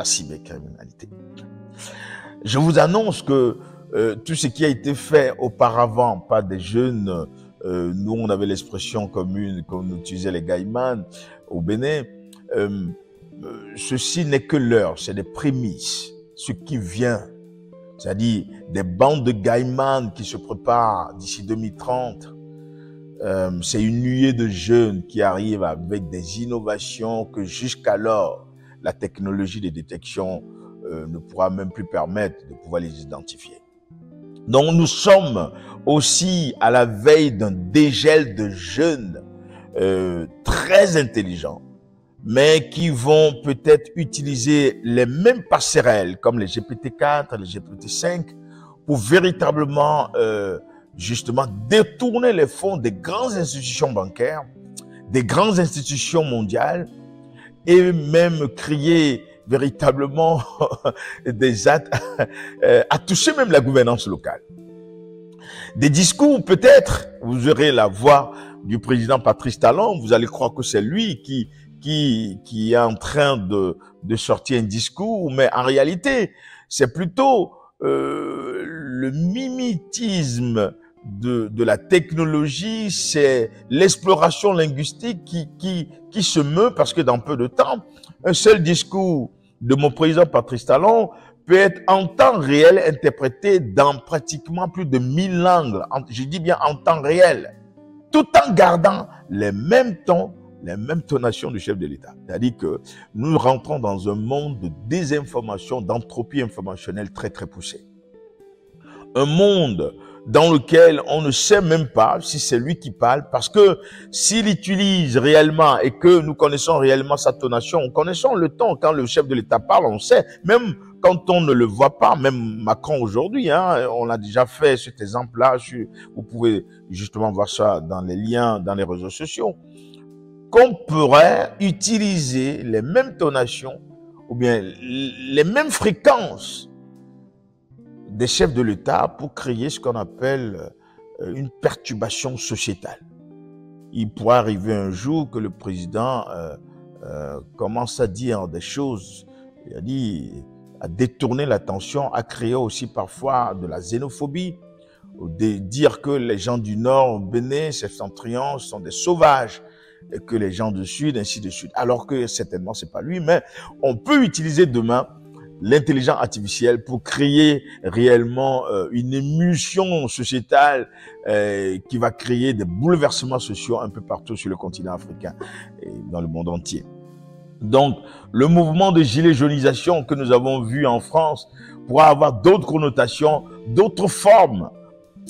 la cybercriminalité. Je vous annonce que tout ce qui a été fait auparavant par des jeunes, nous on avait l'expression commune qu'on utilisait les gaïmans au Bénin, ceci n'est que l'heure, c'est des prémices, ce qui vient, c'est-à-dire des bandes de gaïmans qui se préparent d'ici 2030. C'est une nuée de jeunes qui arrivent avec des innovations que jusqu'alors la technologie de détection ne pourra même plus permettre de pouvoir les identifier. Donc nous sommes aussi à la veille d'un dégel de jeunes très intelligents, mais qui vont peut-être utiliser les mêmes passerelles comme les GPT-4, les GPT-5 pour véritablement justement détourner les fonds des grandes institutions bancaires, des grandes institutions mondiales et même créer véritablement des actes à toucher même la gouvernance locale. Des discours peut-être, vous aurez la voix du président Patrice Talon, vous allez croire que c'est lui qui est en train de sortir un discours, mais en réalité, c'est plutôt le mimétisme de la technologie, c'est l'exploration linguistique qui se meut parce que dans peu de temps, un seul discours de mon président Patrice Talon peut être en temps réel interprété dans pratiquement plus de 1000 langues. Je dis bien en temps réel, tout en gardant les mêmes tons, les mêmes tonations du chef de l'État. C'est-à-dire que nous rentrons dans un monde de désinformation, d'entropie informationnelle très très poussée. Un monde dans lequel on ne sait même pas si c'est lui qui parle, parce que s'il utilise réellement et que nous connaissons réellement sa tonation, connaissons le ton quand le chef de l'État parle, on sait, même quand on ne le voit pas, même Macron aujourd'hui, hein, on a déjà fait cet exemple-là, vous pouvez justement voir ça dans les liens, dans les réseaux sociaux, qu'on pourrait utiliser les mêmes tonations ou bien les mêmes fréquences des chefs de l'État pour créer ce qu'on appelle une perturbation sociétale. Il pourrait arriver un jour que le président commence à dire des choses, il a dit, à détourner l'attention, à créer aussi parfois de la xénophobie, de dire que les gens du Nord, au Bénin, septentrion, sont des sauvages, et que les gens du Sud, ainsi de suite. Alors que certainement, c'est pas lui, mais on peut utiliser demain l'intelligence artificielle pour créer réellement une émulsion sociétale qui va créer des bouleversements sociaux un peu partout sur le continent africain et dans le monde entier. Donc, le mouvement de gilet jaunisation que nous avons vu en France pourra avoir d'autres connotations, d'autres formes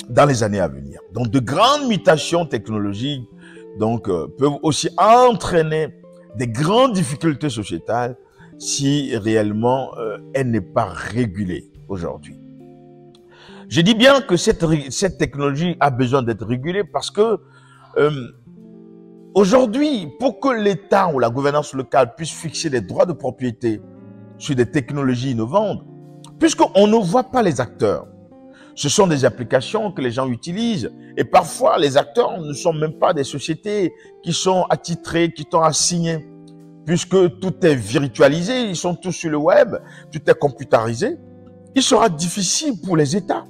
dans les années à venir. Donc, de grandes mutations technologiques donc, peuvent aussi entraîner des grandes difficultés sociétales si réellement elle n'est pas régulée aujourd'hui. Je dis bien que cette technologie a besoin d'être régulée parce que aujourd'hui, pour que l'État ou la gouvernance locale puisse fixer des droits de propriété sur des technologies innovantes, puisqu'on ne voit pas les acteurs, ce sont des applications que les gens utilisent et parfois les acteurs ne sont même pas des sociétés qui sont attitrées, qui sont assignées. Puisque tout est virtualisé, ils sont tous sur le web, tout est computérisé, il sera difficile pour les États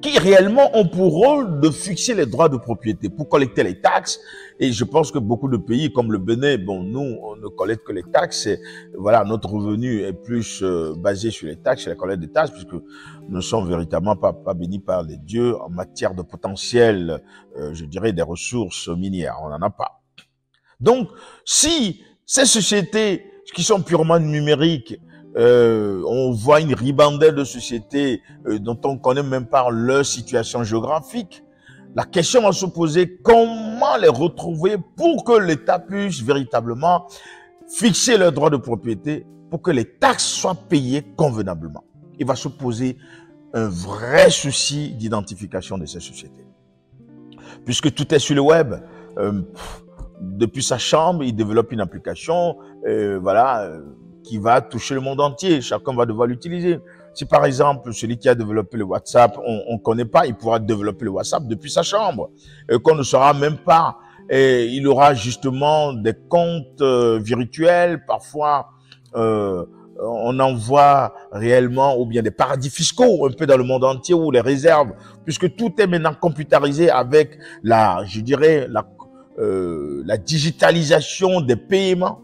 qui réellement ont pour rôle de fixer les droits de propriété pour collecter les taxes. Et je pense que beaucoup de pays comme le Bénin, bon, nous, on ne collecte que les taxes. Et voilà, notre revenu est plus basé sur les taxes, sur la collecte des taxes, puisque nous ne sommes véritablement pas bénis par les dieux en matière de potentiel, je dirais, des ressources minières. On n'en a pas. Donc, si ces sociétés qui sont purement numériques, on voit une ribambelle de sociétés dont on ne connaît même pas leur situation géographique, la question va se poser comment les retrouver pour que l'État puisse véritablement fixer leurs droits de propriété pour que les taxes soient payées convenablement. Il va se poser un vrai souci d'identification de ces sociétés. Puisque tout est sur le web, depuis sa chambre, il développe une application, qui va toucher le monde entier. Chacun va devoir l'utiliser. Si par exemple, celui qui a développé le WhatsApp, on ne connaît pas, il pourra développer le WhatsApp depuis sa chambre, qu'on ne saura même pas. Et il aura justement des comptes virtuels, parfois on en voit réellement, ou bien des paradis fiscaux un peu dans le monde entier, ou les réserves, puisque tout est maintenant computérisé avec je dirais, la digitalisation des paiements,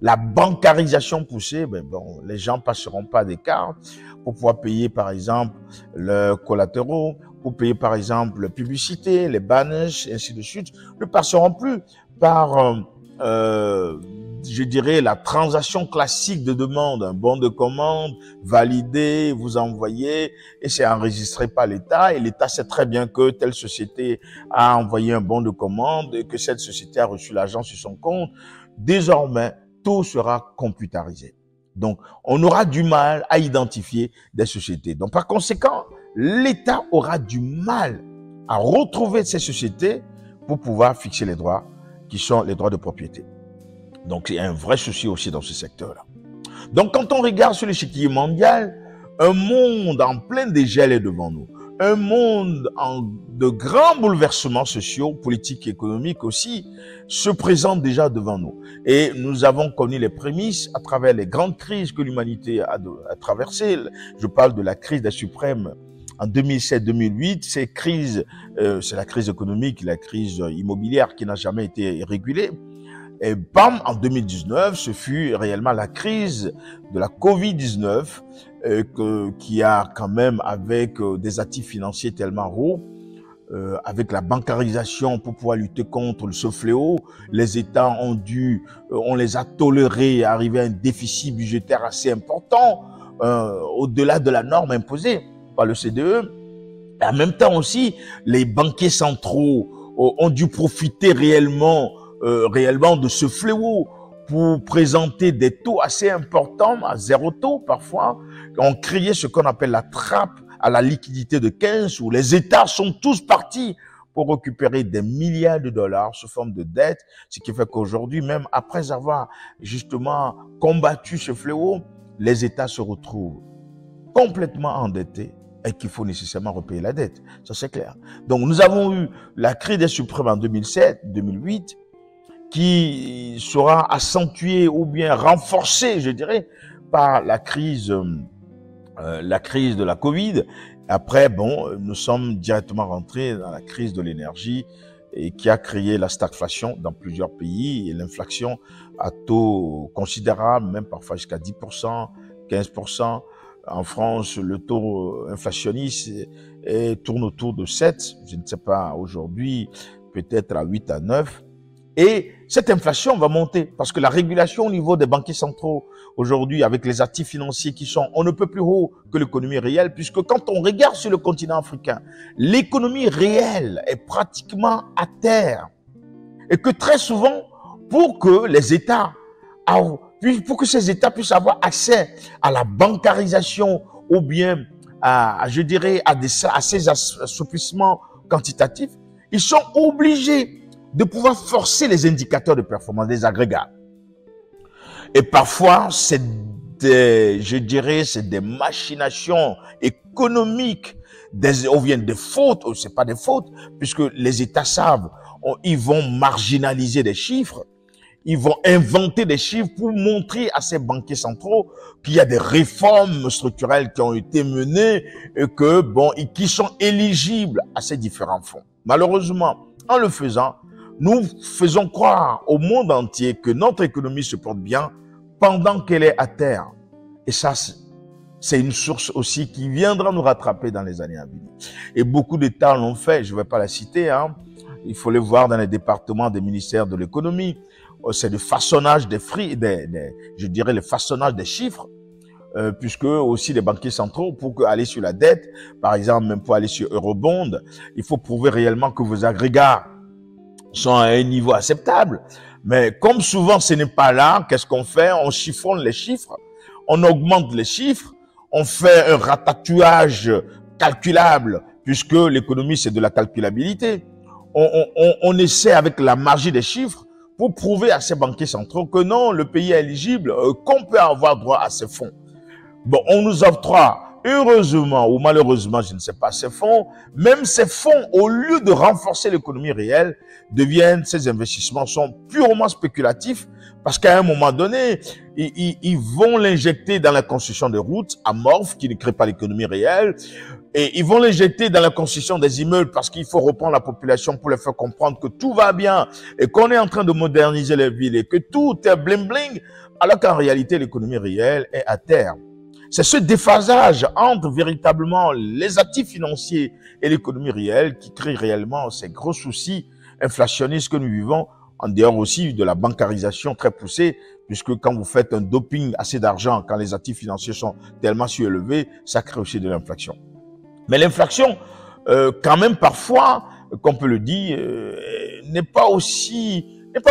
la bancarisation poussée. Ben bon, les gens passeront pas des cartes pour pouvoir payer, par exemple, leurs collatéraux, pour payer, par exemple, la publicité, les banners, et ainsi de suite, ne passeront plus par, je dirais, la transaction classique de demande, un bon de commande, validé, vous envoyez, et c'est enregistré par l'État, et l'État sait très bien que telle société a envoyé un bon de commande, et que cette société a reçu l'argent sur son compte. Désormais, tout sera computérisé. Donc, on aura du mal à identifier des sociétés. Donc, par conséquent, l'État aura du mal à retrouver ces sociétés pour pouvoir fixer les droits qui sont les droits de propriété. Donc, il y a un vrai souci aussi dans ce secteur-là. Donc, quand on regarde sur l'échiquier mondial, un monde en plein dégel est devant nous. Un monde de grands bouleversements sociaux, politiques et économiques aussi se présente déjà devant nous. Et nous avons connu les prémices à travers les grandes crises que l'humanité a traversées. Je parle de la crise des suprêmes en 2007-2008. Ces crises, c'est la crise économique, la crise immobilière qui n'a jamais été régulée. Et bam, en 2019, ce fut réellement la crise de la Covid-19 qui a quand même, avec des actifs financiers tellement hauts, avec la bancarisation pour pouvoir lutter contre ce fléau, les États on les a tolérés, arriver à un déficit budgétaire assez important, au-delà de la norme imposée par le CDE. Et en même temps aussi, les banquiers centraux ont dû profiter réellement de ce fléau pour présenter des taux assez importants, à zéro taux parfois. On créait ce qu'on appelle la trappe à la liquidité de 15, où les États sont tous partis pour récupérer des milliards de dollars sous forme de dette, ce qui fait qu'aujourd'hui, même après avoir justement combattu ce fléau, les États se retrouvent complètement endettés et qu'il faut nécessairement repayer la dette. Ça, c'est clair. Donc, nous avons eu la crise des suprêmes en 2007, 2008, qui sera accentuée ou bien renforcée, je dirais, par la crise de la Covid. Après, bon, nous sommes directement rentrés dans la crise de l'énergie et qui a créé la stagflation dans plusieurs pays et l'inflation à taux considérable, même parfois jusqu'à 10%, 15%. En France, le taux inflationniste tourne autour de 7, je ne sais pas, aujourd'hui, peut-être à 8 à 9. Et cette inflation va monter parce que la régulation au niveau des banquiers centraux aujourd'hui, avec les actifs financiers qui sont on ne peut plus haut que l'économie réelle, puisque quand on regarde sur le continent africain, l'économie réelle est pratiquement à terre. Et que très souvent, pour que les États, pour que ces États puissent avoir accès à la bancarisation ou bien je dirais, à ces assouplissements quantitatifs, ils sont obligés de pouvoir forcer les indicateurs de performance des agrégats. Et parfois, c'est des machinations économiques, ou bien des fautes, ou c'est pas des fautes, puisque les États savent, ils vont marginaliser des chiffres, ils vont inventer des chiffres pour montrer à ces banquiers centraux qu'il y a des réformes structurelles qui ont été menées et qui sont éligibles à ces différents fonds. Malheureusement, en le faisant, nous faisons croire au monde entier que notre économie se porte bien pendant qu'elle est à terre. Et ça, c'est une source aussi qui viendra nous rattraper dans les années à venir. Et beaucoup d'États l'ont fait, je ne vais pas la citer, hein. Il faut les voir dans les départements des ministères de l'économie. C'est le façonnage je dirais le façonnage des chiffres, puisque aussi les banquiers centraux, pour aller sur la dette, par exemple, même pour aller sur Eurobond, il faut prouver réellement que vos agrégats sont à un niveau acceptable. Mais comme souvent ce n'est pas là, qu'est-ce qu'on fait? On chiffonne les chiffres, on augmente les chiffres, on fait un ratatouage calculable, puisque l'économie c'est de la calculabilité. On essaie avec la magie des chiffres pour prouver à ces banquiers centraux que non, le pays est éligible, qu'on peut avoir droit à ces fonds. Bon, on nous octroie, heureusement ou malheureusement, je ne sais pas, ces fonds. Même ces fonds, au lieu de renforcer l'économie réelle, ces investissements sont purement spéculatifs Parce qu'à un moment donné, ils vont l'injecter dans la construction des routes amorphes qui ne créent pas l'économie réelle. Et ils vont l'injecter dans la construction des immeubles parce qu'il faut reprendre la population pour leur faire comprendre que tout va bien et qu'on est en train de moderniser les villes et que tout est bling-bling, alors qu'en réalité, l'économie réelle est à terre. C'est ce déphasage entre véritablement les actifs financiers et l'économie réelle qui crée réellement ces gros soucis inflationnistes que nous vivons, en dehors aussi de la bancarisation très poussée, puisque quand vous faites un doping assez d'argent, quand les actifs financiers sont tellement surélevés, ça crée aussi de l'inflation. Mais l'inflation, quand même parfois, qu'on peut le dire, n'est pas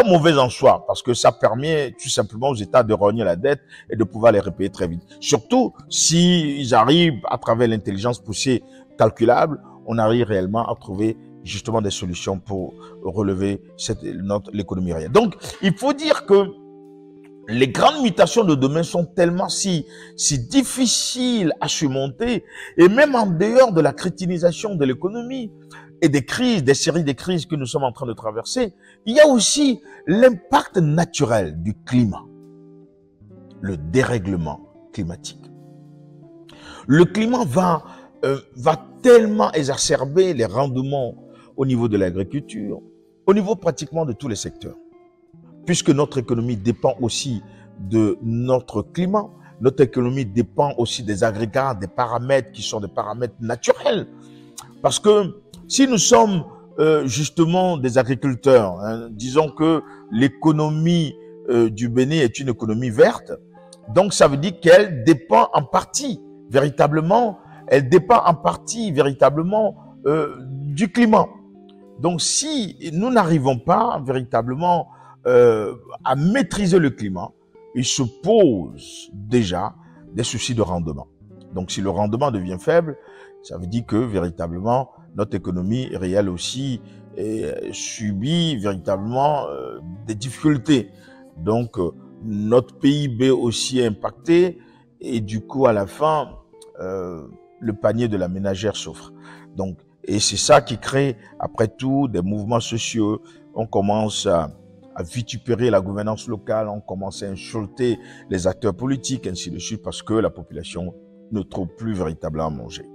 mauvaise en soi, parce que ça permet tout simplement aux États de rogner la dette et de pouvoir les repayer très vite. Surtout s'ils arrivent, à travers l'intelligence poussée calculable, on arrive réellement à trouver justement des solutions pour relever l'économie réelle. Donc, il faut dire que les grandes mutations de demain sont tellement si difficiles à surmonter, et même en dehors de la crétinisation de l'économie et des crises, des séries de crises que nous sommes en train de traverser, il y a aussi l'impact naturel du climat, le dérèglement climatique. Le climat va tellement exacerber les rendements au niveau de l'agriculture, au niveau pratiquement de tous les secteurs. Puisque notre économie dépend aussi de notre climat, notre économie dépend aussi des agrégats, des paramètres qui sont des paramètres naturels. Parce que si nous sommes justement des agriculteurs, hein, disons que l'économie du Bénin est une économie verte, donc ça veut dire qu'elle dépend en partie véritablement, du climat. Donc si nous n'arrivons pas véritablement à maîtriser le climat, il se pose déjà des soucis de rendement. Donc si le rendement devient faible, ça veut dire que véritablement notre économie réelle aussi subit véritablement des difficultés. Donc notre PIB aussi est impacté et du coup à la fin le panier de la ménagère souffre. Donc et c'est ça qui crée après tout des mouvements sociaux. On commence à vitupérer la gouvernance locale, on commence à insulter les acteurs politiques, ainsi de suite, parce que la population ne trouve plus véritablement à manger.